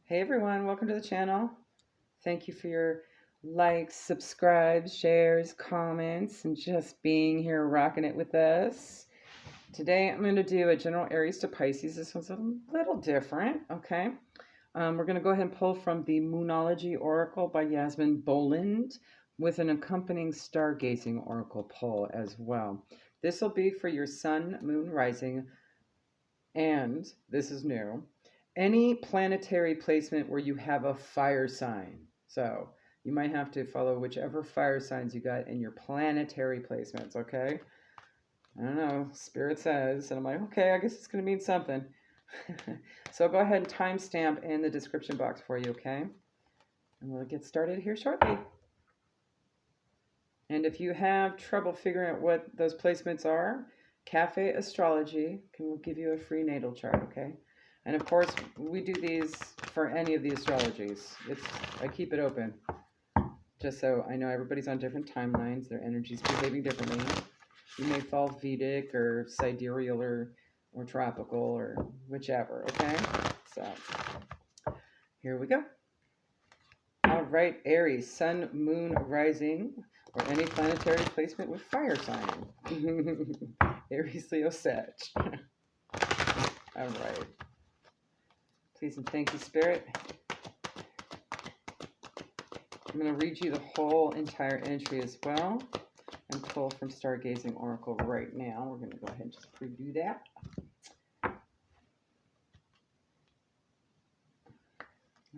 Hey everyone, welcome to the channel. Thank you for your likes, subscribes, shares, comments, and just being here rocking it with us. Today I'm going to do a general Aries to Pisces. This one's a little different, okay? We're going to go ahead and pull from the Moonology Oracle by Yasmin Boland with an accompanying stargazing oracle pull as well. This will be for your sun, moon, rising, and this is new, any planetary placement where you have a fire sign. So you might have to follow whichever fire signs you got in your planetary placements, okay? I don't know, Spirit says, and I'm like, okay, I guess it's going to mean something. So go ahead and timestamp in the description box for you, okay? And we'll get started here shortly. And if you have trouble figuring out what those placements are, Cafe Astrology will give you a free natal chart, okay? And of course, we do these for any of the astrologies. I keep it open, just so I know everybody's on different timelines, their energy's behaving differently. You may fall Vedic or sidereal or tropical or whichever, okay? So, here we go. All right, Aries, sun, moon, rising, or any planetary placement with fire sign. Aries, Leo, Sag. All right. Please and thank you, Spirit. I'm going to read you the whole entire entry as well and pull from Stargazing Oracle right now. We're going to go ahead and just preview that.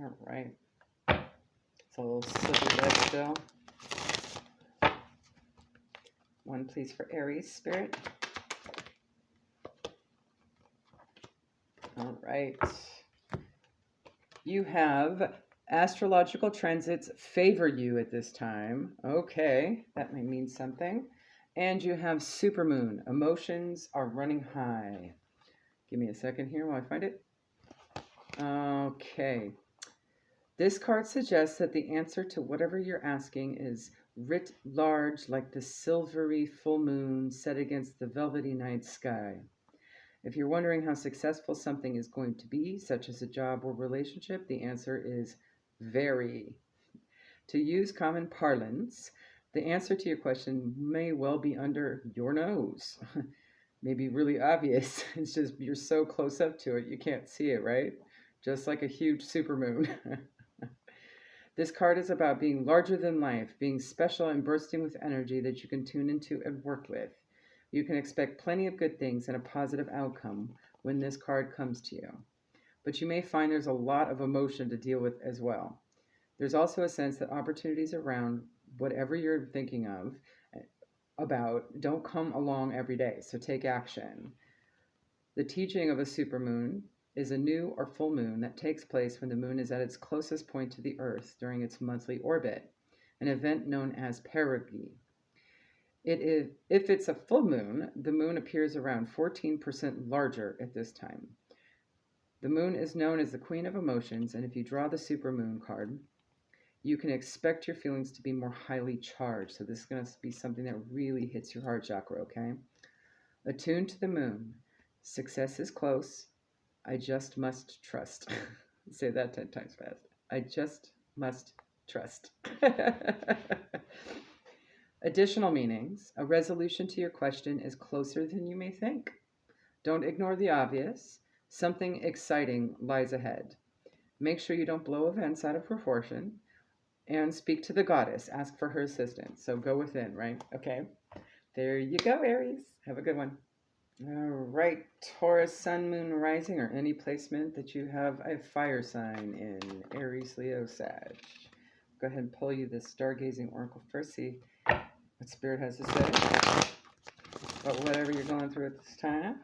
All right. It's a little silver red still. One, please, for Aries, Spirit. All right. You have astrological transits favor you at this time. Okay, that may mean something. And you have supermoon. Emotions are running high. Give me a second here while I find it. Okay. This card suggests that the answer to whatever you're asking is writ large like the silvery full moon set against the velvety night sky. If you're wondering how successful something is going to be, such as a job or relationship, the answer is very. To use common parlance, the answer to your question may well be under your nose. Maybe really obvious. It's just you're so close up to it, you can't see it, right? Just like a huge supermoon. This card is about being larger than life, being special and bursting with energy that you can tune into and work with. You can expect plenty of good things and a positive outcome when this card comes to you. But you may find there's a lot of emotion to deal with as well. There's also a sense that opportunities around whatever you're thinking about don't come along every day, so take action. The teaching of a supermoon is a new or full moon that takes place when the moon is at its closest point to the Earth during its monthly orbit, an event known as perigee. If it's a full moon, the moon appears around 14% larger at this time. The moon is known as the Queen of Emotions, and if you draw the supermoon card, you can expect your feelings to be more highly charged. So this is going to be something that really hits your heart chakra, okay? Attuned to the moon. Success is close. I just must trust. Say that 10 times fast. I just must trust. Additional meanings. A resolution to your question is closer than you may think. Don't ignore the obvious. Something exciting lies ahead. Make sure you don't blow events out of proportion. And speak to the goddess. Ask for her assistance. So go within, right? Okay. There you go, Aries. Have a good one. All right. Taurus, sun, moon, rising, or any placement that you have a fire sign in. Aries, Leo, Sag. Go ahead and pull you this stargazing oracle first. See what Spirit has to say about whatever you're going through at this time.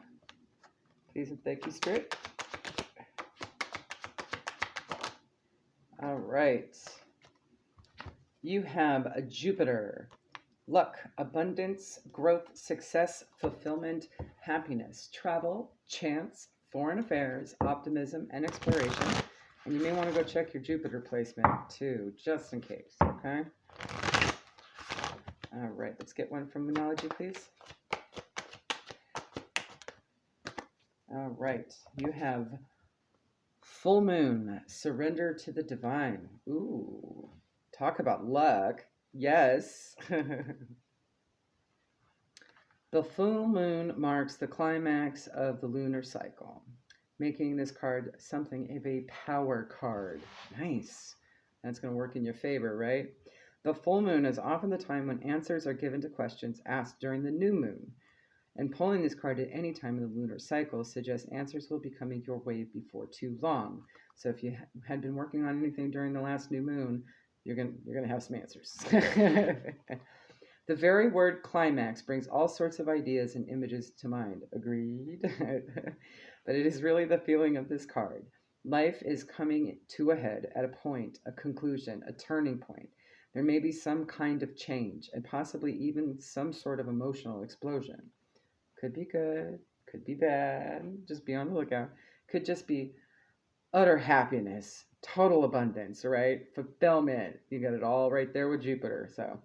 Please and thank you, Spirit. All right. You have a Jupiter. Luck, abundance, growth, success, fulfillment, happiness, travel, chance, foreign affairs, optimism, and exploration. And you may want to go check your Jupiter placement too, just in case, okay? All right, let's get one from Moonology, please. All right, you have Full moon, surrender to the divine. Ooh, talk about luck. Yes. The full moon marks the climax of the lunar cycle, making this card something of a power card. Nice. That's going to work in your favor, right? The full moon is often the time when answers are given to questions asked during the new moon. And pulling this card at any time in the lunar cycle suggests answers will be coming your way before too long. So if you had been working on anything during the last new moon, you're gonna have some answers. The very word climax brings all sorts of ideas and images to mind. Agreed? But it is really the feeling of this card. Life is coming to a head at a point, a conclusion, a turning point. There may be some kind of change and possibly even some sort of emotional explosion. Could be good, could be bad. Just be on the lookout. Could just be utter happiness, total abundance, right? Fulfillment. You got it all right there with Jupiter. So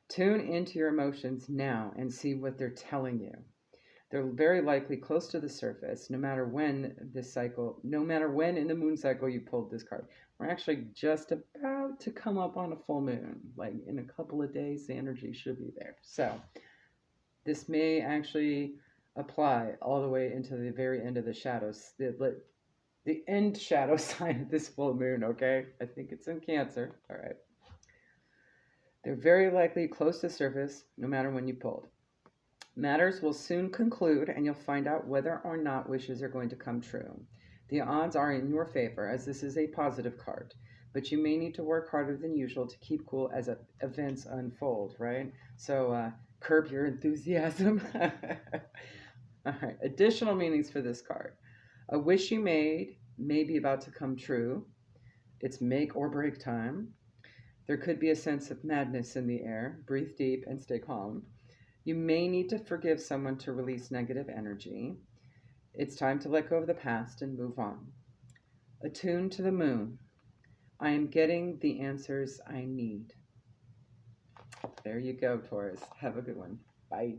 tune into your emotions now and see what they're telling you. They're very likely close to the surface, no matter when in the moon cycle you pulled this card. We're actually just about to come up on a full moon. Like in a couple of days, the energy should be there. So this may actually apply all the way into the very end of the shadows, the end shadow sign of this full moon, okay? I think it's in Cancer. All right. They're very likely close to surface, no matter when you pulled. Matters will soon conclude, and you'll find out whether or not wishes are going to come true. The odds are in your favor, as this is a positive card, but you may need to work harder than usual to keep cool as events unfold, right? So curb your enthusiasm. All right, additional meanings for this card. A wish you made may be about to come true. It's make or break time. There could be a sense of madness in the air. Breathe deep and stay calm. You may need to forgive someone to release negative energy. It's time to let go of the past and move on. Attune to the moon. I am getting the answers I need. There you go, Taurus. Have a good one. Bye.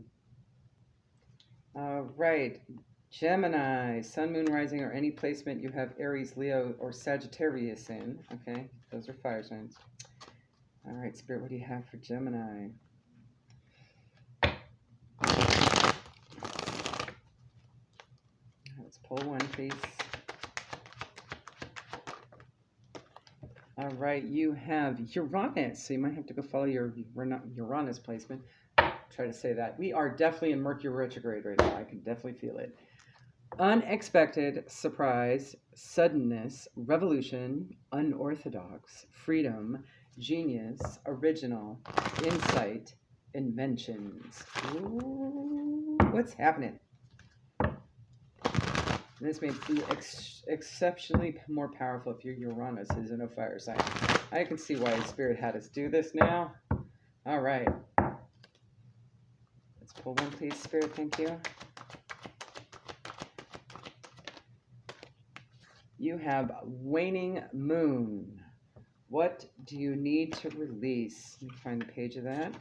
All right. Gemini, Sun, Moon, Rising, or any placement you have Aries, Leo, or Sagittarius in. Okay, those are fire signs. All right, Spirit, what do you have for Gemini? Let's pull one, please. All right, you have Uranus, so you might have to go follow your Uranus placement. Try to say that. We are definitely in Mercury retrograde right now. I can definitely feel it. Unexpected, surprise, suddenness, revolution, unorthodox, freedom, genius, original, insight, inventions. Ooh, what's happening? This may be exceptionally more powerful if your Uranus is in a fire sign. I can see why Spirit had us do this now. All right. Let's pull one, please, Spirit. Thank you. You have waning moon. What do you need to release? Let me find the page of that.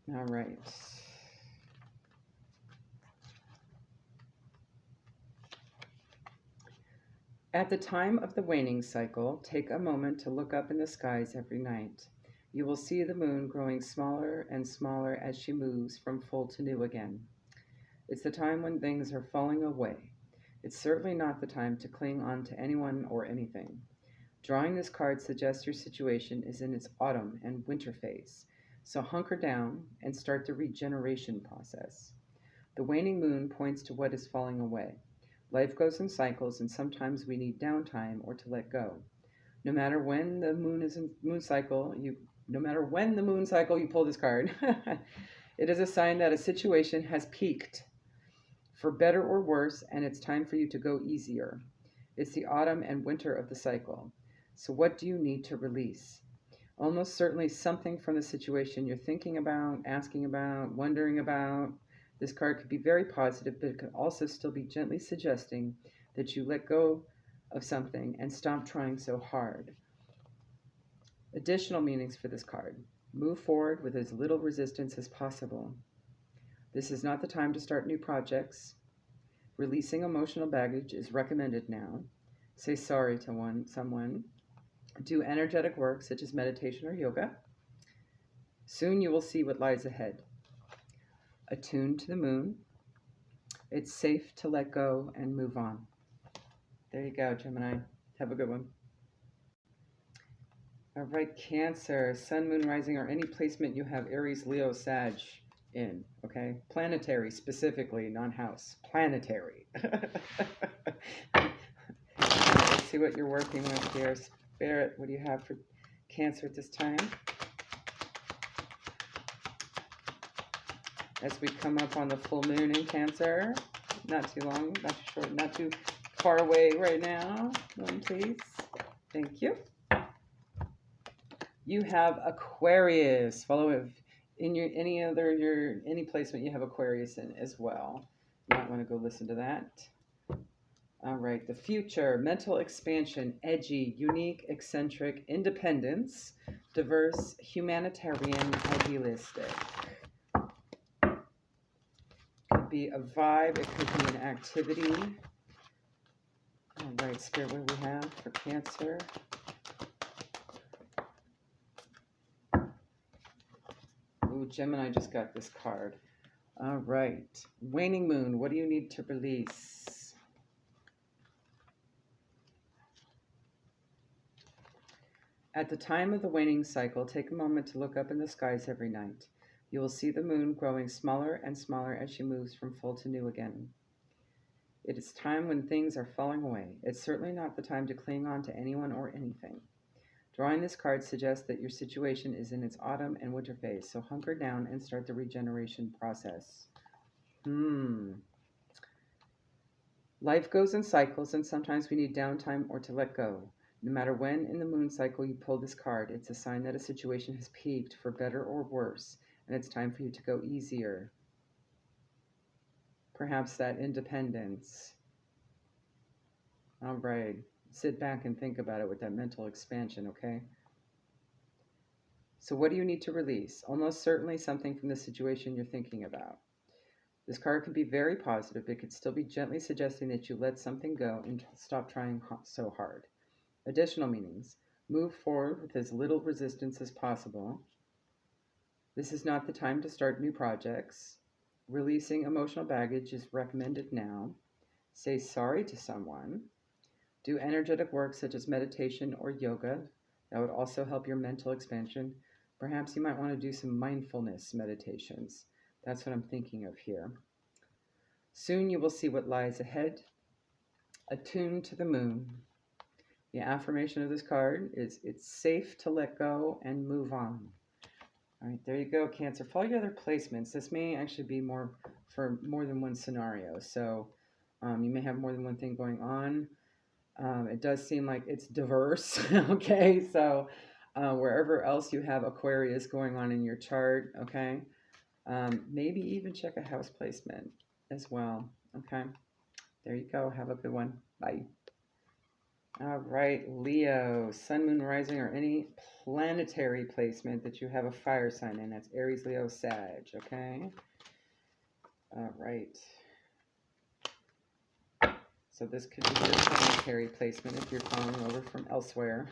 All right. At the time of the waning cycle, take a moment to look up in the skies every night. You will see the moon growing smaller and smaller as she moves from full to new again. It's the time when things are falling away. It's certainly not the time to cling on to anyone or anything. Drawing this card suggests your situation is in its autumn and winter phase, so hunker down and start the regeneration process. The waning moon points to what is falling away. Life goes in cycles, and sometimes we need downtime or to let go. No matter when the moon is in moon cycle, you pull this card, it is a sign that a situation has peaked, for better or worse, and it's time for you to go easier. It's the autumn and winter of the cycle. So what do you need to release? Almost certainly something from the situation you're thinking about, asking about, wondering about. This card could be very positive, but it could also still be gently suggesting that you let go of something and stop trying so hard. Additional meanings for this card. Move forward with as little resistance as possible. This is not the time to start new projects. Releasing emotional baggage is recommended now. Say sorry to someone. Do energetic work such as meditation or yoga. Soon you will see what lies ahead. Attune to the moon. It's safe to let go and move on. There you go, Gemini. Have a good one. All right, Cancer, Sun, Moon, Rising, or any placement you have Aries, Leo, Sag in, okay? Planetary specifically, non-house. Planetary. Let's see what you're working with here. Spirit, what do you have for Cancer at this time? As we come up on the full moon in Cancer. Not too long, not too short, not too far away right now. One, please. Thank you. You have Aquarius. Follow it in your any placement you have Aquarius in as well. You might want to go listen to that. All right, the future, mental expansion, edgy, unique, eccentric, independence, diverse, humanitarian, idealistic. Could be a vibe, it could be an activity. All right, Spirit, what do we have for Cancer? Ooh, Gemini just got this card. All right, waning moon, what do you need to release? At the time of the waning cycle, take a moment to look up in the skies every night. You will see the moon growing smaller and smaller as she moves from full to new again. It is time when things are falling away. It's certainly not the time to cling on to anyone or anything. Drawing this card suggests that your situation is in its autumn and winter phase, so hunker down and start the regeneration process. Life goes in cycles, and sometimes we need downtime or to let go. No matter when in the moon cycle you pull this card, it's a sign that a situation has peaked for better or worse, and it's time for you to go easier. Perhaps that independence. All right. Sit back and think about it with that mental expansion, okay? So what do you need to release? Almost certainly something from the situation you're thinking about. This card can be very positive. It could still be gently suggesting that you let something go and stop trying so hard. Additional meanings. Move forward with as little resistance as possible. This is not the time to start new projects. Releasing emotional baggage is recommended now. Say sorry to someone. Do energetic work such as meditation or yoga. That would also help your mental expansion. Perhaps you might want to do some mindfulness meditations. That's what I'm thinking of here. Soon you will see what lies ahead. Attune to the moon. The affirmation of this card is, it's safe to let go and move on. All right, there you go, Cancer. Follow your other placements. This may actually be more for more than one scenario. So you may have more than one thing going on. It does seem like it's diverse. Okay, so wherever else you have Aquarius going on in your chart, okay, maybe even check a house placement as well. Okay, there you go. Have a good one. Bye. All right, Leo, Sun, Moon, Rising, or any planetary placement that you have a fire sign in. That's Aries, Leo, Sag, okay? All right. So this could be your planetary placement if you're calling over from elsewhere.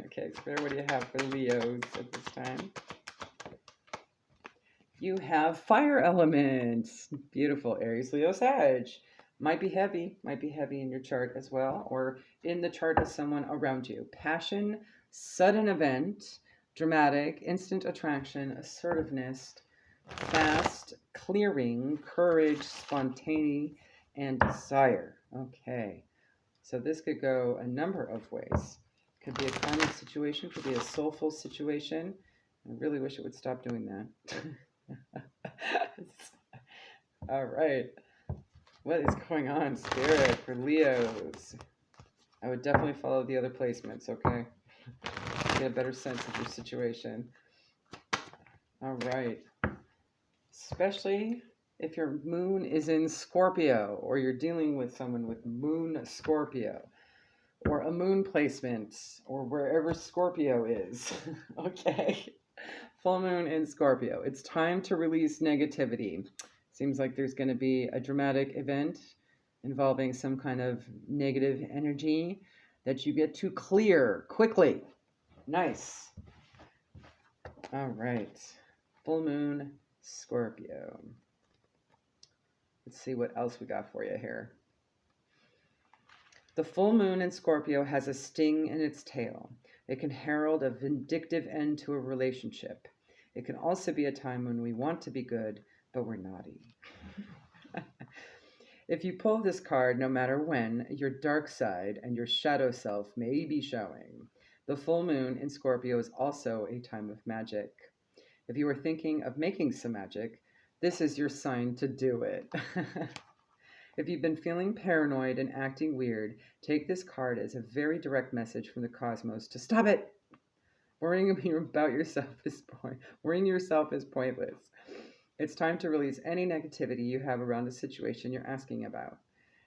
Okay, Spirit, what do you have for Leos at this time? You have fire elements. Beautiful, Aries, Leo, Sag. Might be heavy in your chart as well, or in the chart of someone around you. Passion, sudden event, dramatic, instant attraction, assertiveness, fast, clearing, courage, spontaneity, and desire. Okay, so this could go a number of ways. Could be a karmic situation, could be a soulful situation. I really wish it would stop doing that. All right. What is going on, Spirit, for Leos? I would definitely follow the other placements, okay? Get a better sense of your situation. All right. Especially if your moon is in Scorpio, or you're dealing with someone with moon Scorpio, or a moon placement, or wherever Scorpio is, okay? Full moon in Scorpio. It's time to release negativity. Seems like there's going to be a dramatic event involving some kind of negative energy that you get to clear quickly. Nice. All right. Full moon, Scorpio. Let's see what else we got for you here. The full moon in Scorpio has a sting in its tail. It can herald a vindictive end to a relationship. It can also be a time when we want to be good, but we're naughty. If you pull this card, no matter when, your dark side and your shadow self may be showing. The full moon in Scorpio is also a time of magic. If you are thinking of making some magic, this is your sign to do it. If you've been feeling paranoid and acting weird, take this card as a very direct message from the cosmos to stop it. Worrying yourself is pointless. It's time to release any negativity you have around the situation you're asking about.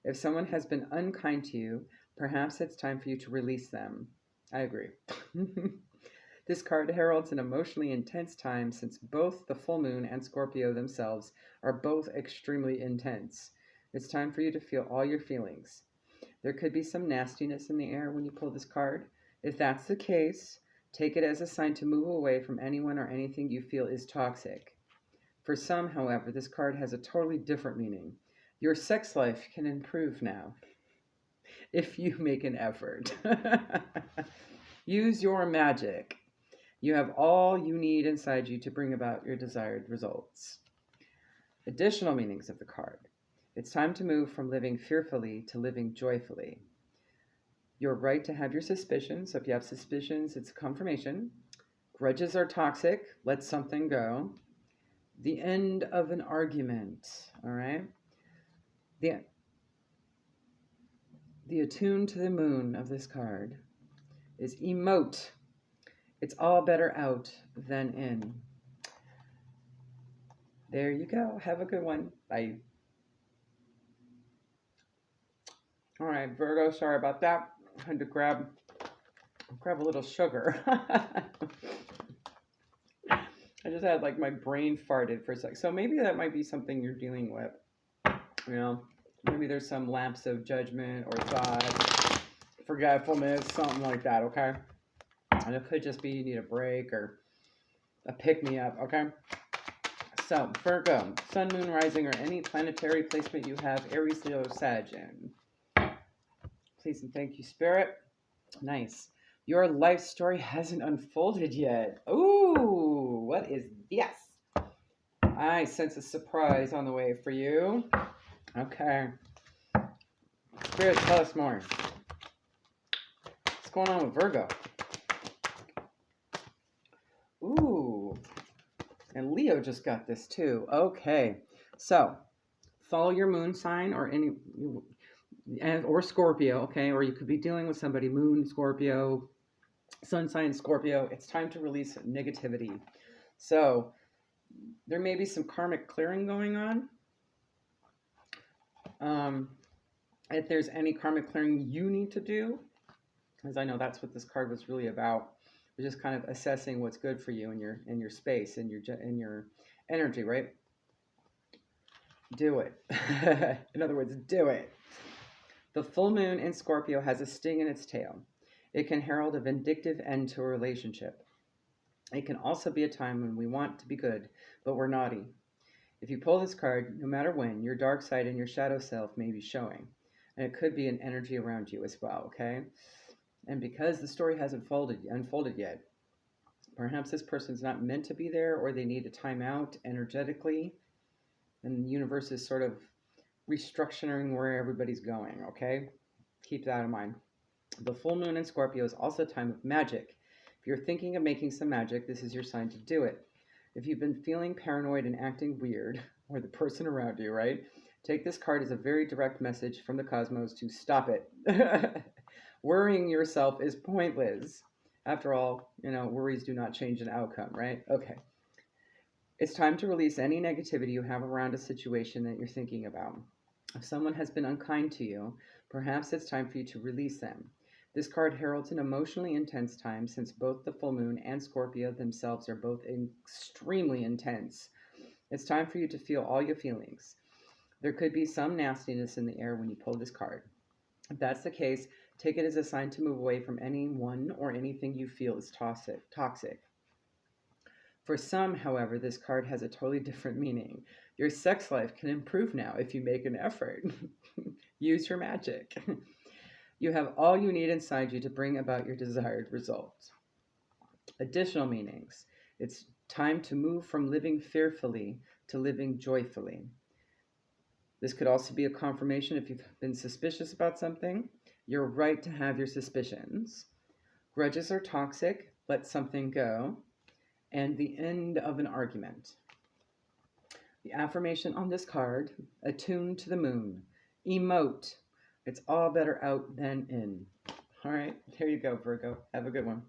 If someone has been unkind to you, perhaps it's time for you to release them. I agree. This card heralds an emotionally intense time since both the full moon and Scorpio themselves are both extremely intense. It's time for you to feel all your feelings. There could be some nastiness in the air when you pull this card. If that's the case, take it as a sign to move away from anyone or anything you feel is toxic. For some, however, this card has a totally different meaning. Your sex life can improve now if you make an effort. Use your magic. You have all you need inside you to bring about your desired results. Additional meanings of the card. It's time to move from living fearfully to living joyfully. You're right to have your suspicions. So if you have suspicions, it's confirmation. Grudges are toxic. Let something go. The end of an argument. All right. The attuned to the moon of this card is emote. It's all better out than in. There you go. Have a good one. Bye. All right, Virgo, sorry about that. I had to grab a little sugar. I just had like my brain farted for a sec. So maybe that might be something you're dealing with. You know, maybe there's some lapse of judgment or thought, forgetfulness, something like that, okay? And it could just be you need a break or a pick-me-up, okay? So, Virgo, Sun, Moon, Rising, or any planetary placement you have, Aries, Leo, Sag in. Please and thank you, Spirit. Nice. Your life story hasn't unfolded yet. Ooh, what is this? I sense a surprise on the way for you. Okay. Spirit, tell us more. What's going on with Virgo? Ooh. And Leo just got this too. Okay. So, follow your moon sign or Scorpio, okay? Or you could be dealing with somebody, moon, Scorpio, sun sign, Scorpio. It's time to release negativity. So, there may be some karmic clearing going on. If there's any karmic clearing you need to do, because I know that's what this card was really about. We're just kind of assessing what's good for you in your space and your energy, right? Do it. In other words, do it. The full moon in Scorpio has a sting in its tail. It can herald a vindictive end to a relationship. It can also be a time when we want to be good, but we're naughty. If you pull this card, no matter when, your dark side and your shadow self may be showing. And it could be an energy around you as well, okay? And because the story hasn't unfolded yet, perhaps this person's not meant to be there, or they need a timeout energetically, and the universe is sort of restructuring where everybody's going, okay? Keep that in mind. The full moon in Scorpio is also a time of magic. If you're thinking of making some magic, this is your sign to do it. If you've been feeling paranoid and acting weird, or the person around you, right? Take this card as a very direct message from the cosmos to stop it. Worrying yourself is pointless. After all, worries do not change an outcome, right? Okay. It's time to release any negativity you have around a situation that you're thinking about. If someone has been unkind to you, perhaps it's time for you to release them. This card heralds an emotionally intense time since both the full moon and Scorpio themselves are both extremely intense. It's time for you to feel all your feelings. There could be some nastiness in the air when you pull this card. If that's the case, take it as a sign to move away from anyone or anything you feel is toxic. For some, however, this card has a totally different meaning. Your sex life can improve now if you make an effort. Use your magic. You have all you need inside you to bring about your desired results. Additional meanings. It's time to move from living fearfully to living joyfully. This could also be a confirmation if you've been suspicious about something. You're right to have your suspicions. Grudges are toxic. Let something go. And the end of an argument. The affirmation on this card, attuned to the moon. Emote. It's all better out than in. All right, here you go, Virgo. Have a good one.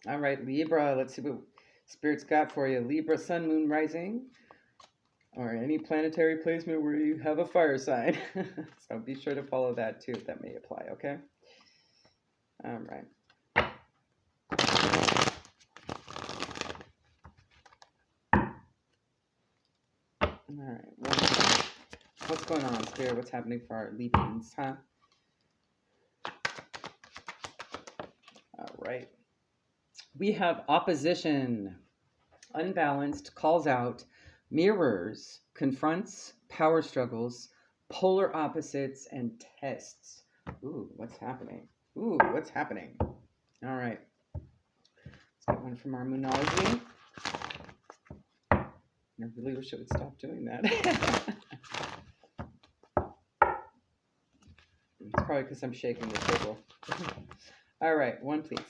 All right, Libra. Let's see what Spirit's got for you. Libra, sun, moon, rising, or any planetary placement where you have a fire sign. So be sure to follow that too, if that may apply, okay? All right. All right. What's going on, Spirit? What's happening for our Libyans, huh? All right. We have opposition. Unbalanced, calls out, mirrors, confronts, power struggles, polar opposites, and tests. Ooh, what's happening? Ooh, what's happening? All right. Let's get one from our Moonology. I really wish it would stop doing that. It's probably because I'm shaking the table. All right, one please.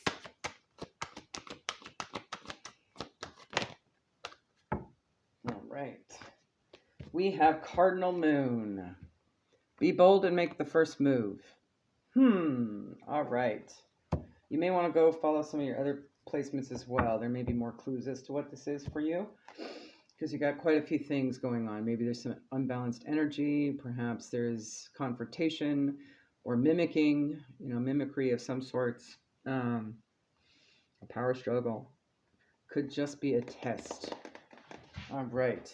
All right. We have Cardinal Moon. Be bold and make the first move. All right. You may want to go follow some of your other placements as well. There may be more clues as to what this is for you, because you got quite a few things going on. Maybe there's some unbalanced energy. Perhaps there's confrontation or mimicking, mimicry of some sorts. A power struggle. Could just be a test. All right.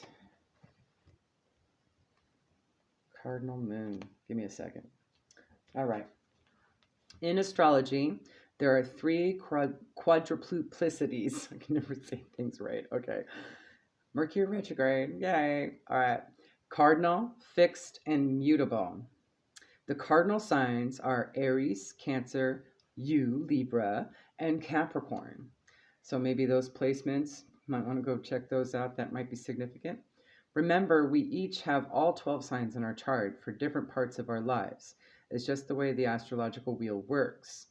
Cardinal Moon. Give me a second. All right. In astrology, there are 3 quadruplicities. I can never say things right. Okay. Mercury retrograde. Yay. All right. Cardinal, fixed, and mutable. The cardinal signs are Aries, Cancer, you, Libra, and Capricorn. So maybe those placements, might want to go check those out. That might be significant. Remember, we each have all 12 signs in our chart for different parts of our lives. It's just the way the astrological wheel works.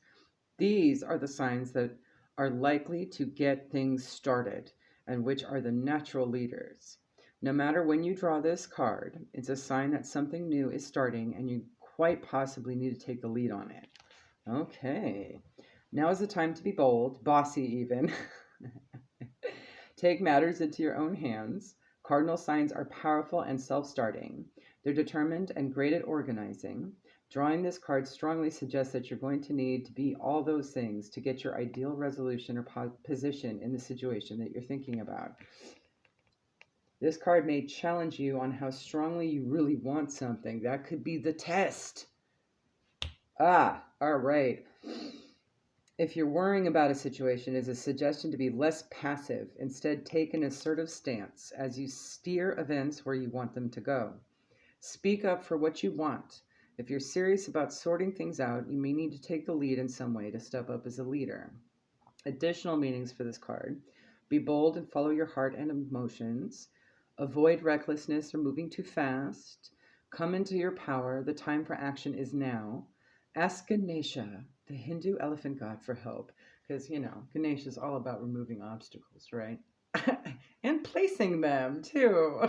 These are the signs that are likely to get things started and which are the natural leaders. No matter when you draw this card, it's a sign that something new is starting and you quite possibly need to take the lead on it. Okay. Now is the time to be bold, bossy even. Take matters into your own hands. Cardinal signs are powerful and self-starting. They're determined and great at organizing. Drawing this card strongly suggests that you're going to need to be all those things to get your ideal resolution or position in the situation that you're thinking about. This card may challenge you on how strongly you really want something. That could be the test. All right. If you're worrying about a situation, it's a suggestion to be less passive. Instead, take an assertive stance as you steer events where you want them to go. Speak up for what you want. If you're serious about sorting things out, you may need to take the lead in some way to step up as a leader. Additional meanings for this card. Be bold and follow your heart and emotions. Avoid recklessness or moving too fast. Come into your power. The time for action is now. Ask Ganesha, the Hindu elephant god, for help. Because, Ganesha is all about removing obstacles, right? And placing them, too.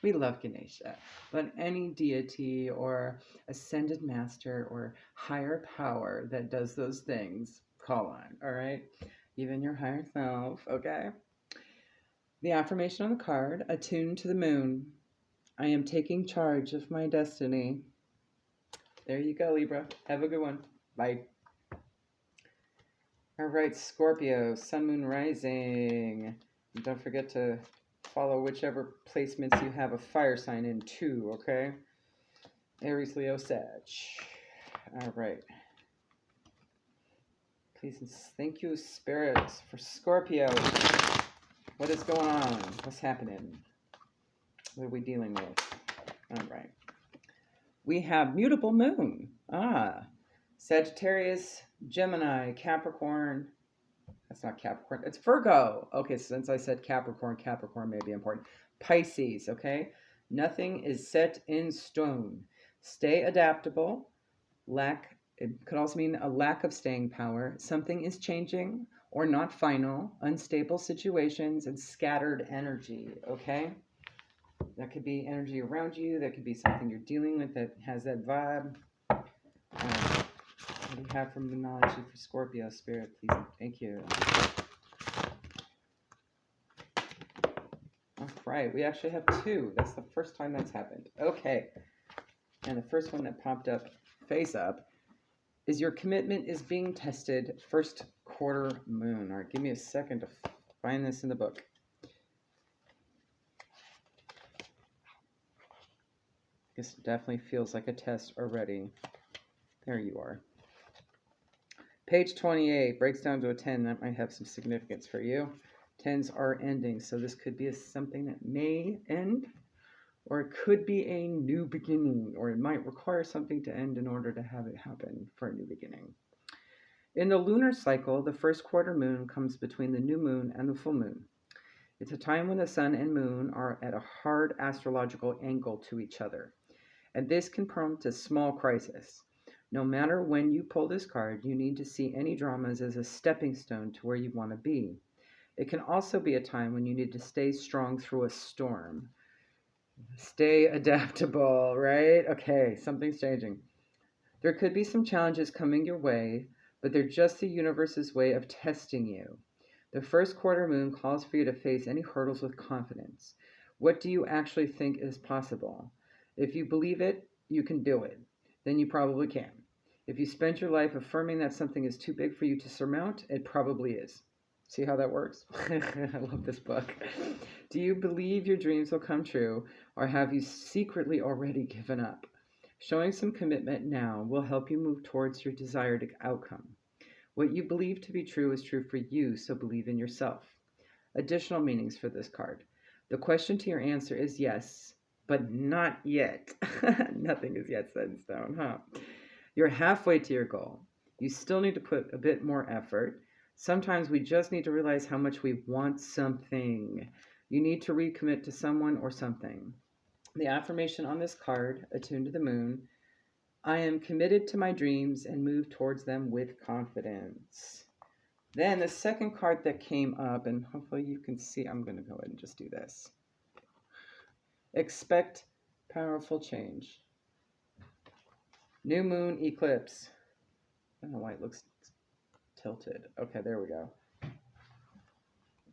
We love Ganesha. But any deity or ascended master or higher power that does those things, call on, all right? Even your higher self, okay? The affirmation on the card, attuned to the moon. I am taking charge of my destiny. There you go, Libra. Have a good one. Bye. All right, Scorpio, sun, moon, rising. Don't forget to follow whichever placements you have a fire sign in too, okay? Aries, Leo, Sag. All right. Please and thank you, spirits, for Scorpio. What is going on? What's happening? What are we dealing with? All right. We have mutable moon. Sagittarius, Gemini, Capricorn. That's not Capricorn. It's Virgo. Okay, since I said Capricorn, Capricorn may be important. Pisces, okay? Nothing is set in stone. Stay adaptable. It could also mean a lack of staying power. Something is changing or not final. Unstable situations and scattered energy, okay? That could be energy around you. That could be something you're dealing with that has that vibe. What do you have from Numerology for Scorpio, Spirit, please? Thank you. All right, we actually have two. That's the first time that's happened. Okay. And the first one that popped up, face up, is your commitment is being tested, first quarter moon. All right, give me a second to find this in the book. This definitely feels like a test already. There you are. Page 28 breaks down to a 10. That might have some significance for you. 10s are ending, so this could be something that may end, or it could be a new beginning, or it might require something to end in order to have it happen for a new beginning. In the lunar cycle, the first quarter moon comes between the new moon and the full moon. It's a time when the sun and moon are at a hard astrological angle to each other, and this can prompt a small crisis. No matter when you pull this card, you need to see any dramas as a stepping stone to where you want to be. It can also be a time when you need to stay strong through a storm. Stay adaptable, right? Okay, something's changing. There could be some challenges coming your way, but they're just the universe's way of testing you. The first quarter moon calls for you to face any hurdles with confidence. What do you actually think is possible? If you believe it, you can do it. Then you probably can. If you spend your life affirming that something is too big for you to surmount, it probably is. See how that works? I love this book. Do you believe your dreams will come true, or have you secretly already given up? Showing some commitment now will help you move towards your desired outcome. What you believe to be true is true for you, so believe in yourself. Additional meanings for this card. The question to your answer is yes, but not yet. Nothing is yet set in stone, huh? You're halfway to your goal. You still need to put a bit more effort. Sometimes we just need to realize how much we want something. You need to recommit to someone or something. The affirmation on this card, attuned to the moon, I am committed to my dreams and move towards them with confidence. Then the second card that came up, and hopefully you can see, I'm going to go ahead and just do this. Expect powerful change. New moon eclipse. I don't know why it looks tilted. Okay, there we go.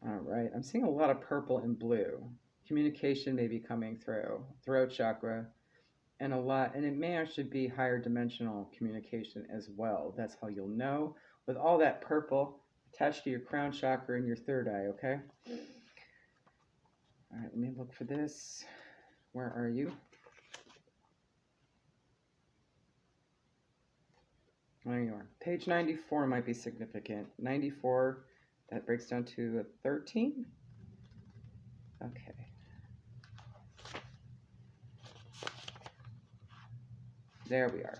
All right, I'm seeing a lot of purple and blue. Communication may be coming through. Throat chakra. And it may actually be higher dimensional communication as well. That's how you'll know. With all that purple attached to your crown chakra and your third eye, okay? All right, let me look for this. Where are you? There you are. Page 94 might be significant. 94, that breaks down to a 13. Okay. There we are.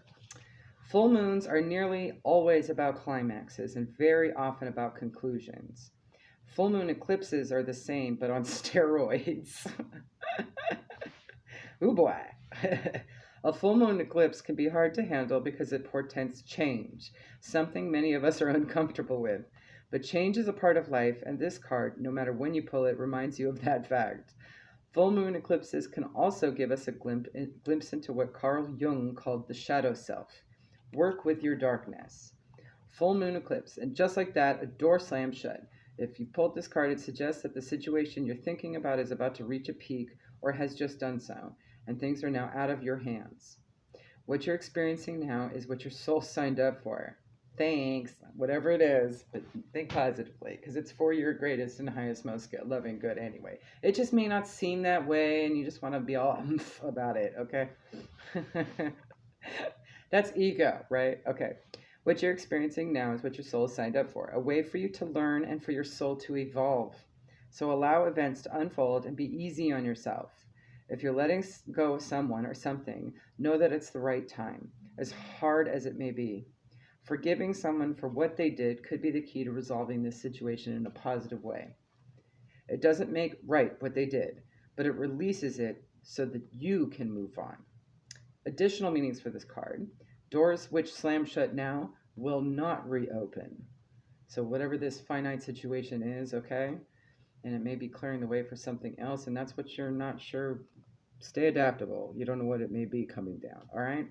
Full moons are nearly always about climaxes and very often about conclusions. Full moon eclipses are the same, but on steroids. Ooh boy. A full moon eclipse can be hard to handle because it portends change, something many of us are uncomfortable with. But change is a part of life, and this card, no matter when you pull it, reminds you of that fact. Full moon eclipses can also give us a glimpse into what Carl Jung called the shadow self. Work with your darkness. Full moon eclipse, and just like that, a door slams shut. If you pulled this card, it suggests that the situation you're thinking about is about to reach a peak or has just done so, and things are now out of your hands. What you're experiencing now is what your soul signed up for. Thanks, whatever it is, but think positively because it's for your greatest and highest, most loving good anyway. It just may not seem that way, and you just want to be all about it, okay? That's ego, right? Okay. What you're experiencing now is what your soul signed up for, a way for you to learn and for your soul to evolve. So allow events to unfold and be easy on yourself. If you're letting go of someone or something, know that it's the right time, as hard as it may be. Forgiving someone for what they did could be the key to resolving this situation in a positive way. It doesn't make right what they did, but it releases it so that you can move on. Additional meanings for this card: doors which slam shut now will not reopen. So whatever this finite situation is, okay, and it may be clearing the way for something else, and that's what you're not sure. Stay adaptable. You don't know what it may be coming down, all right?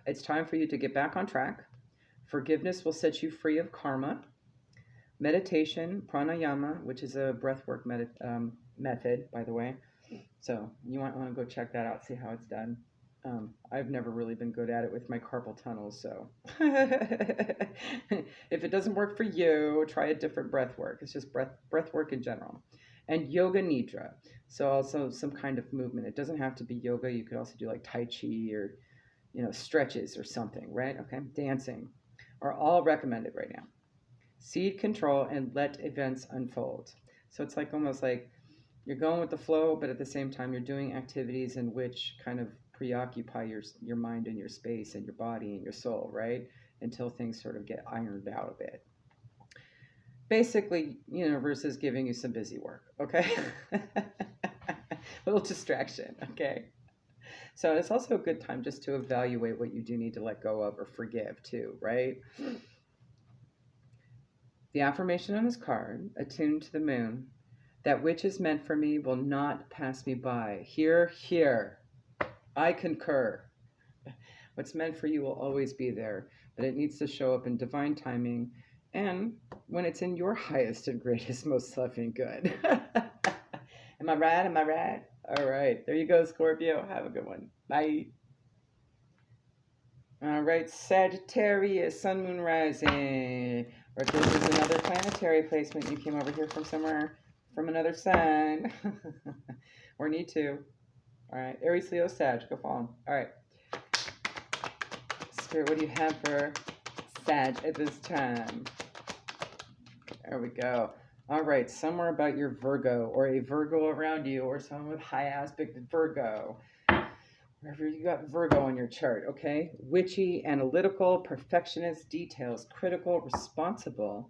It's time for you to get back on track. Forgiveness will set you free of karma. Meditation, pranayama, which is a breathwork method, by the way. So you might want to go check that out, see how it's done. I've never really been good at it with my carpal tunnels, so if it doesn't work for you, try a different breath work. It's just breath work in general. And yoga nidra, so also some kind of movement. It doesn't have to be yoga. You could also do like tai chi or stretches or something, right? Okay, dancing are all recommended right now. Seed control and let events unfold. So it's like almost like you're going with the flow, but at the same time you're doing activities in which kind of preoccupy your mind and your space and your body and your soul, right? Until things sort of get ironed out a bit. Basically, universe is giving you some busy work, okay? A little distraction, okay? So it's also a good time just to evaluate what you do need to let go of or forgive too, right? The affirmation on this card, attuned to the moon: that which is meant for me will not pass me by. Here, here. I concur. What's meant for you will always be there, but it needs to show up in divine timing and when it's in your highest and greatest, most loving good. Am I right? Am I right? All right. There you go, Scorpio. Have a good one. Bye. All right, Sagittarius, sun, moon, rising. Or if this is another planetary placement, you came over here from somewhere, from another sign. Or need to. All right, Aries, Leo, Sag, go follow them. All right. Spirit, what do you have for Sag at this time? There we go. All right, somewhere about your Virgo or a Virgo around you or someone with high aspect Virgo. Wherever you got Virgo on your chart, okay? Witchy, analytical, perfectionist, details, critical, responsible,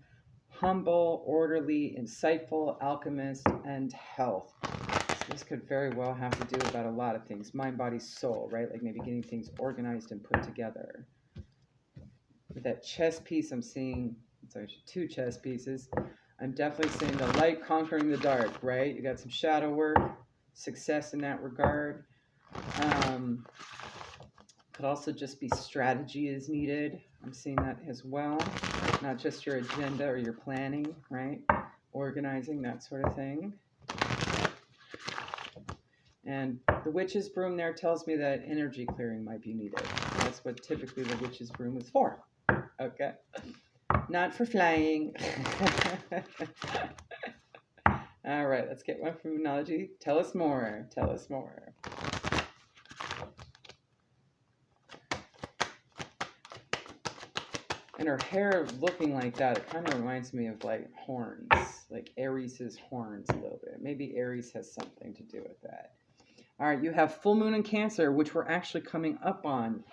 humble, orderly, insightful, alchemist, and health. So this could very well have to do about a lot of things. Mind, body, soul, right? Like maybe getting things organized and put together. With that chess piece, I'm seeing, sorry, 2 chess pieces. I'm definitely seeing the light conquering the dark, right? You got some shadow work, success in that regard. Could also just be strategy is needed. I'm seeing that as well. Not just your agenda or your planning, right? Organizing, that sort of thing. And the witch's broom there tells me that energy clearing might be needed. That's what typically the witch's broom is for. Okay. Not for flying. All right, let's get one from Moonology. Tell us more. Tell us more. And her hair looking like that, it kind of reminds me of like horns, like Aries' horns a little bit. Maybe Aries has something to do with that. All right, you have full moon in Cancer, which we're actually coming up on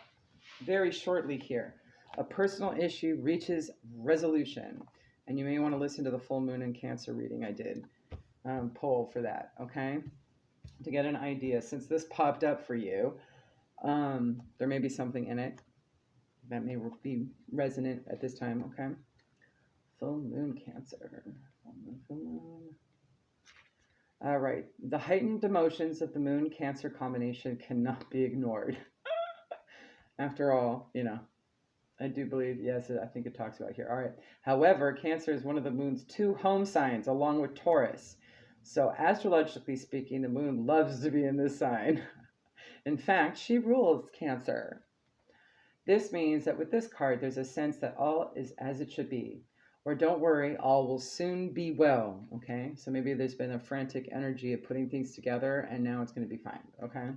very shortly here. A personal issue reaches resolution. And you may want to listen to the full moon in Cancer reading I did, poll for that, okay? To get an idea. Since this popped up for you, there may be something in it that may be resonant at this time, okay? Full moon Cancer. Full moon, full moon. All right. The heightened emotions of the moon Cancer combination cannot be ignored. After all, I do believe, yes, I think it talks about here. All right. However, Cancer is one of the moon's 2 home signs, along with Taurus. So astrologically speaking, the moon loves to be in this sign. In fact, she rules Cancer. This means that with this card, there's a sense that all is as it should be. Or don't worry, all will soon be well. Okay? So maybe there's been a frantic energy of putting things together and now it's going to be fine. Okay?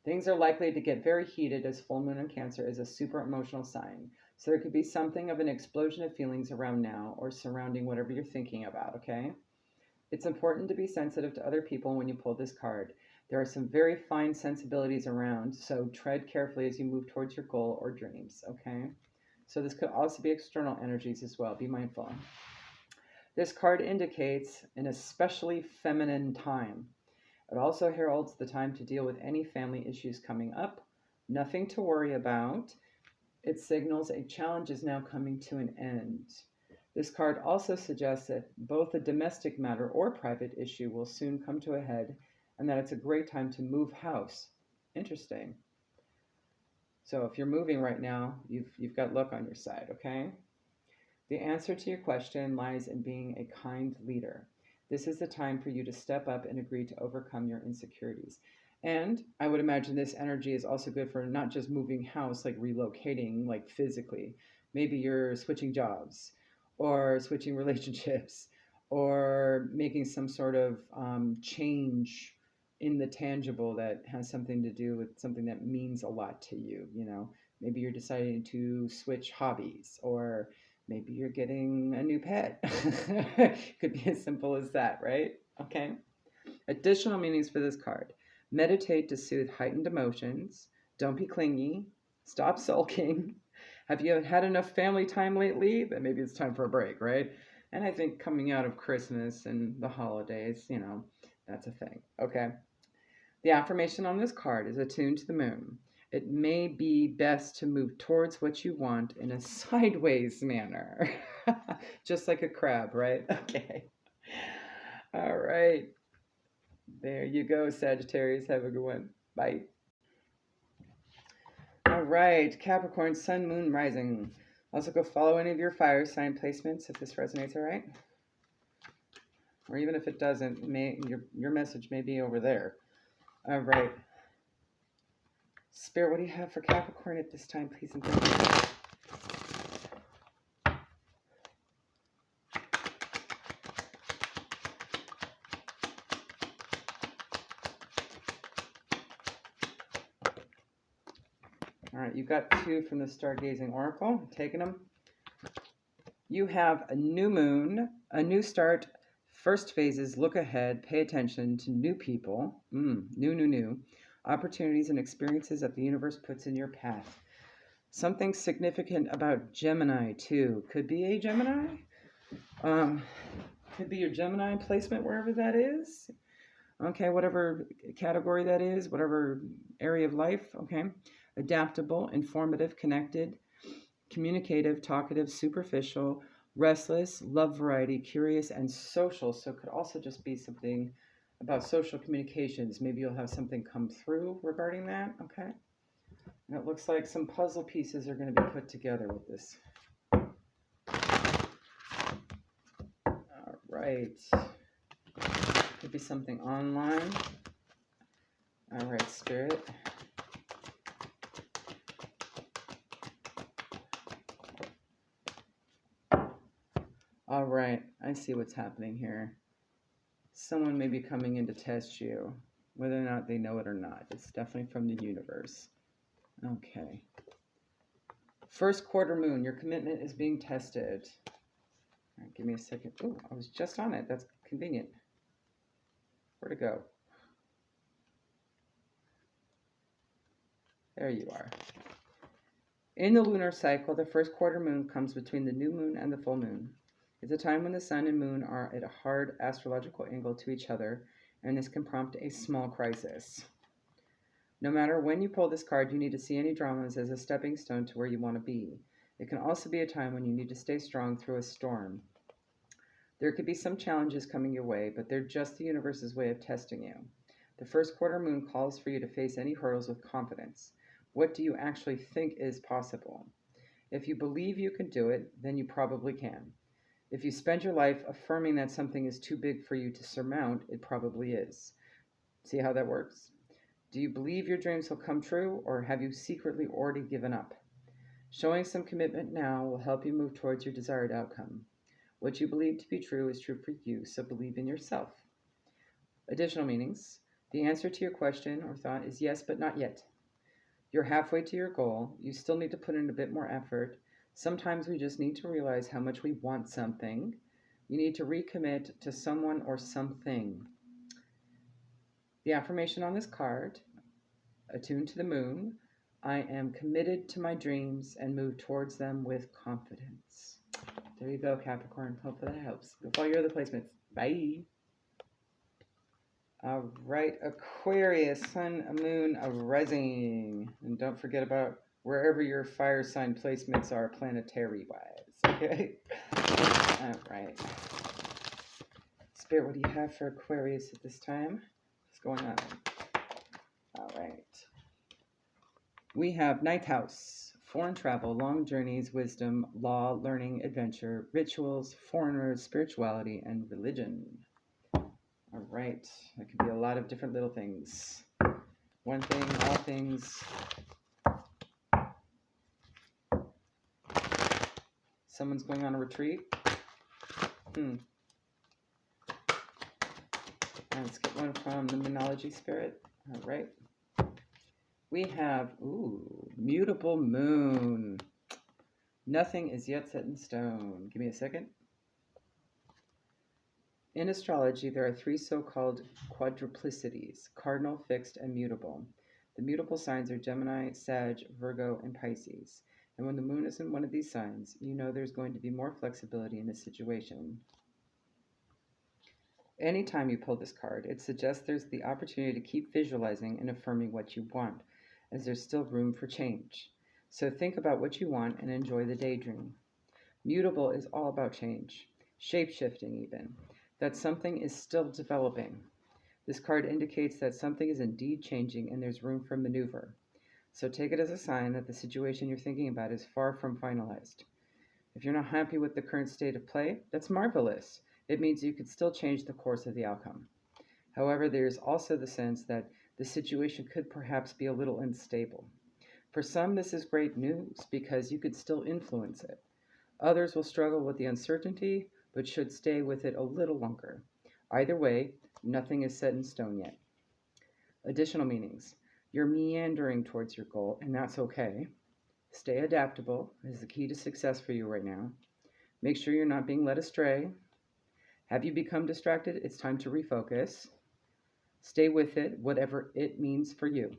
Things are likely to get very heated as full moon in Cancer is a super emotional sign. So there could be something of an explosion of feelings around now or surrounding whatever you're thinking about. Okay? It's important to be sensitive to other people when you pull this card. There are some very fine sensibilities around, so tread carefully as you move towards your goal or dreams, okay? So this could also be external energies as well. Be mindful. This card indicates an especially feminine time. It also heralds the time to deal with any family issues coming up. Nothing to worry about. It signals a challenge is now coming to an end. This card also suggests that both a domestic matter or private issue will soon come to a head and that it's a great time to move house. Interesting. So if you're moving right now, you've got luck on your side, okay? The answer to your question lies in being a kind leader. This is the time for you to step up and agree to overcome your insecurities. And I would imagine this energy is also good for not just moving house, like relocating, like physically. Maybe you're switching jobs or switching relationships or making some sort of change in the tangible that has something to do with something that means a lot to you. You know, maybe you're deciding to switch hobbies or maybe you're getting a new pet. Could be as simple as that, right? Okay. Additional meanings for this card. Meditate to soothe heightened emotions. Don't be clingy. Stop sulking. Have you had enough family time lately? Then maybe it's time for a break, right? And I think coming out of Christmas and the holidays, you know, that's a thing. Okay. The affirmation on this card is attuned to the moon. It may be best to move towards what you want in a sideways manner. Just like a crab, right? Okay. All right. There you go, Sagittarius. Have a good one. Bye. All right, Capricorn, Sun, Moon, Rising. Also, go follow any of your fire sign placements if this resonates, all right? Or even if it doesn't, your message may be over there. All right. Spirit, what do you have for Capricorn at this time, please and thank you? All right, you got 2 from the Stargazing Oracle. I'm taking them. You have a new moon, a new start, first phases, look ahead, pay attention to new people, new, opportunities and experiences that the universe puts in your path. Something significant about Gemini, too. Could be a Gemini. Could be your Gemini placement, wherever that is. Okay, whatever category that is, whatever area of life, okay. Adaptable, informative, connected, communicative, talkative, superficial, restless, love variety, curious, and social. So it could also just be something about social communications. Maybe you'll have something come through regarding that, okay? And it looks like some puzzle pieces are going to be put together with this. All right. Could be something online. All right, Spirit. All right, I see what's happening here. Someone may be coming in to test you, whether or not they know it or not. It's definitely from the universe. Okay. First quarter moon, your commitment is being tested. All right, give me a second. Oh, I was just on it. That's convenient. Where'd it go? There you are. In the lunar cycle, the first quarter moon comes between the new moon and the full moon. It's a time when the sun and moon are at a hard astrological angle to each other, and this can prompt a small crisis. No matter when you pull this card, you need to see any dramas as a stepping stone to where you want to be. It can also be a time when you need to stay strong through a storm. There could be some challenges coming your way, but they're just the universe's way of testing you. The first quarter moon calls for you to face any hurdles with confidence. What do you actually think is possible? If you believe you can do it, then you probably can. If you spend your life affirming that something is too big for you to surmount, it probably is. See how that works? Do you believe your dreams will come true, or have you secretly already given up? Showing some commitment now will help you move towards your desired outcome. What you believe to be true is true for you, so believe in yourself. Additional meanings. The answer to your question or thought is yes, but not yet. You're halfway to your goal. You still need to put in a bit more effort. Sometimes we just need to realize how much we want something. You need to recommit to someone or something. The affirmation on this card, attuned to the moon, I am committed to my dreams and move towards them with confidence. There you go, Capricorn. Hopefully that helps. Go follow your other placements. Bye. All right, Aquarius, sun, moon, rising. And don't forget about wherever your fire sign placements are planetary-wise, okay? All right. Spirit, what do you have for Aquarius at this time? What's going on? All right. We have ninth house, foreign travel, long journeys, wisdom, law, learning, adventure, rituals, foreigners, spirituality, and religion. All right. That could be a lot of different little things. One thing, all things. Someone's going on a retreat. Let's get one from the Moonology Spirit. All right. We have, mutable moon. Nothing is yet set in stone. Give me a second. In astrology, there are three so-called quadruplicities: cardinal, fixed, and mutable. The mutable signs are Gemini, Sag, Virgo, and Pisces. And when the moon is in one of these signs, you know there's going to be more flexibility in a situation. Anytime you pull this card, it suggests there's the opportunity to keep visualizing and affirming what you want, as there's still room for change. So think about what you want and enjoy the daydream. Mutable is all about change, shape-shifting even. That something is still developing. This card indicates that something is indeed changing and there's room for maneuver. So take it as a sign that the situation you're thinking about is far from finalized. If you're not happy with the current state of play, that's marvelous. It means you could still change the course of the outcome. However, there's also the sense that the situation could perhaps be a little unstable. For some, this is great news because you could still influence it. Others will struggle with the uncertainty, but should stay with it a little longer. Either way, nothing is set in stone yet. Additional meanings. You're meandering towards your goal, and that's okay. Stay adaptable is the key to success for you right now. Make sure you're not being led astray. Have you become distracted? It's time to refocus. Stay with it, whatever it means for you.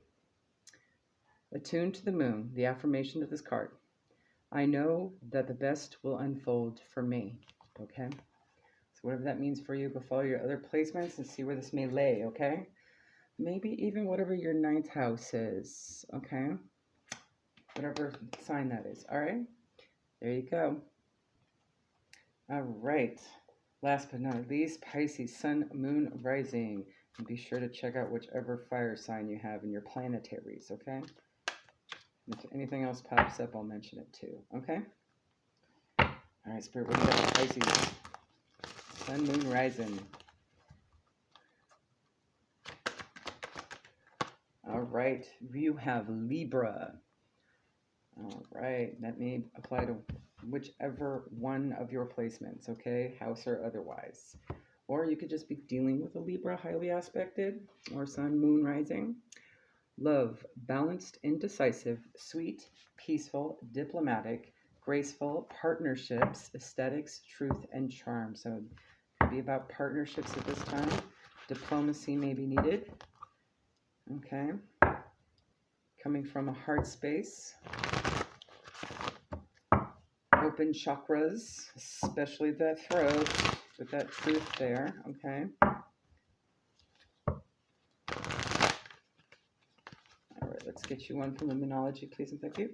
Attuned to the moon, the affirmation of this card. I know that the best will unfold for me. Okay? So whatever that means for you, go follow your other placements and see where this may lay, okay? Maybe even whatever your ninth house is, okay? Whatever sign that is, all right? There you go. All right. Last but not least, Pisces, sun, moon, rising. And be sure to check out whichever fire sign you have in your planetaries, okay? If anything else pops up, I'll mention it too, okay? All right, Spirit, what do you got for Pisces? Sun, moon, rising. All right, you have Libra. All right, that may apply to whichever one of your placements, okay? House or otherwise. Or you could just be dealing with a Libra, highly aspected, or sun, moon, rising. Love, balanced, indecisive, sweet, peaceful, diplomatic, graceful, partnerships, aesthetics, truth, and charm. So it could be about partnerships at this time. Diplomacy may be needed. Okay. Coming from a heart space. Open chakras, especially that throat, with that truth there. Okay. All right, let's get you one from the Moonology, please and thank you.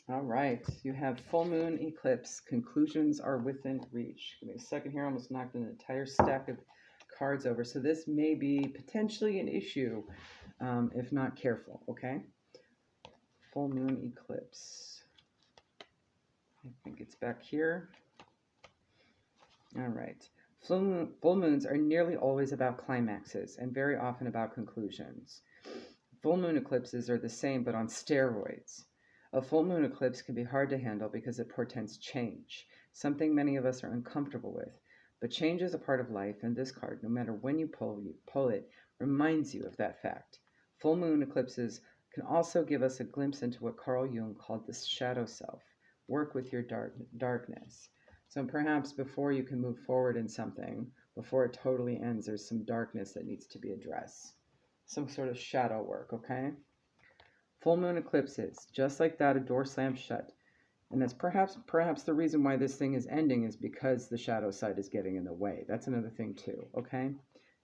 All right, you have full moon eclipse. Conclusions are within reach. Give me a second here. I almost knocked an entire stack of cards over. So this may be potentially an issue if not careful, okay? Full moon eclipse. I think it's back here. All right. Full moons are nearly always about climaxes and very often about conclusions. Full moon eclipses are the same but on steroids. A full moon eclipse can be hard to handle because it portends change, something many of us are uncomfortable with. But change is a part of life, and this card, no matter when you pull it, reminds you of that fact. Full moon eclipses can also give us a glimpse into what Carl Jung called the shadow self. Work with your darkness. So perhaps before you can move forward in something, before it totally ends, there's some darkness that needs to be addressed. Some sort of shadow work, okay? Full moon eclipses, just like that, a door slams shut. And that's perhaps the reason why this thing is ending is because the shadow side is getting in the way. That's another thing too, okay?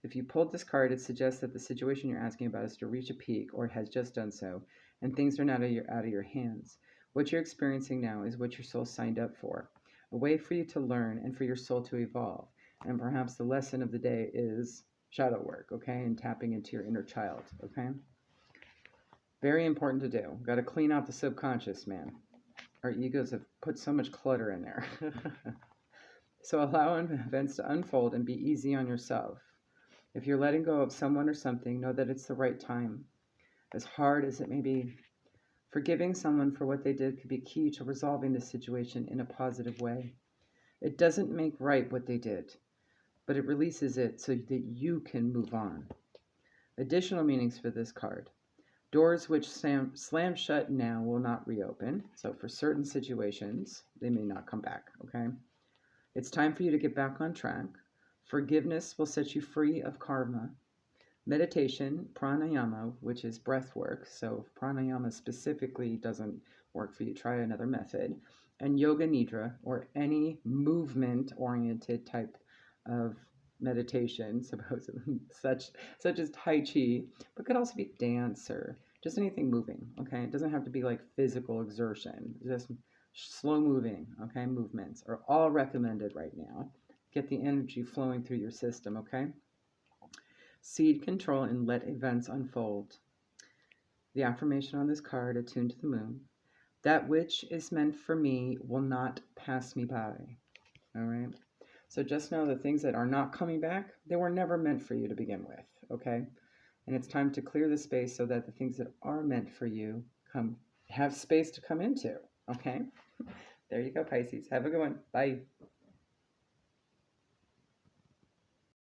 If you pulled this card, it suggests that the situation you're asking about is to reach a peak or has just done so, and things are not out of your hands. What you're experiencing now is what your soul signed up for, a way for you to learn and for your soul to evolve. And perhaps the lesson of the day is shadow work, okay? And tapping into your inner child, okay? Very important to do. Got to clean out the subconscious, man. Our egos have put so much clutter in there. So allow events to unfold and be easy on yourself. If you're letting go of someone or something, know that it's the right time. As hard as it may be, forgiving someone for what they did could be key to resolving the situation in a positive way. It doesn't make right what they did, but it releases it so that you can move on. Additional meanings for this card. Doors which slam shut now will not reopen. So for certain situations, they may not come back, okay? It's time for you to get back on track. Forgiveness will set you free of karma. Meditation, pranayama, which is breath work. So if pranayama specifically doesn't work for you, try another method. And yoga nidra, or any movement-oriented type of meditation, supposedly such as Tai Chi, but could also be dance or just anything moving, okay? It doesn't have to be like physical exertion. Just slow moving, okay? Movements are all recommended right now. Get the energy flowing through your system, okay? Seed control and let events unfold. The affirmation on this card, attuned to the moon. That which is meant for me will not pass me by. All right? So just know the things that are not coming back, they were never meant for you to begin with, okay? And it's time to clear the space so that the things that are meant for you have space to come into, okay? There you go, Pisces. Have a good one. Bye.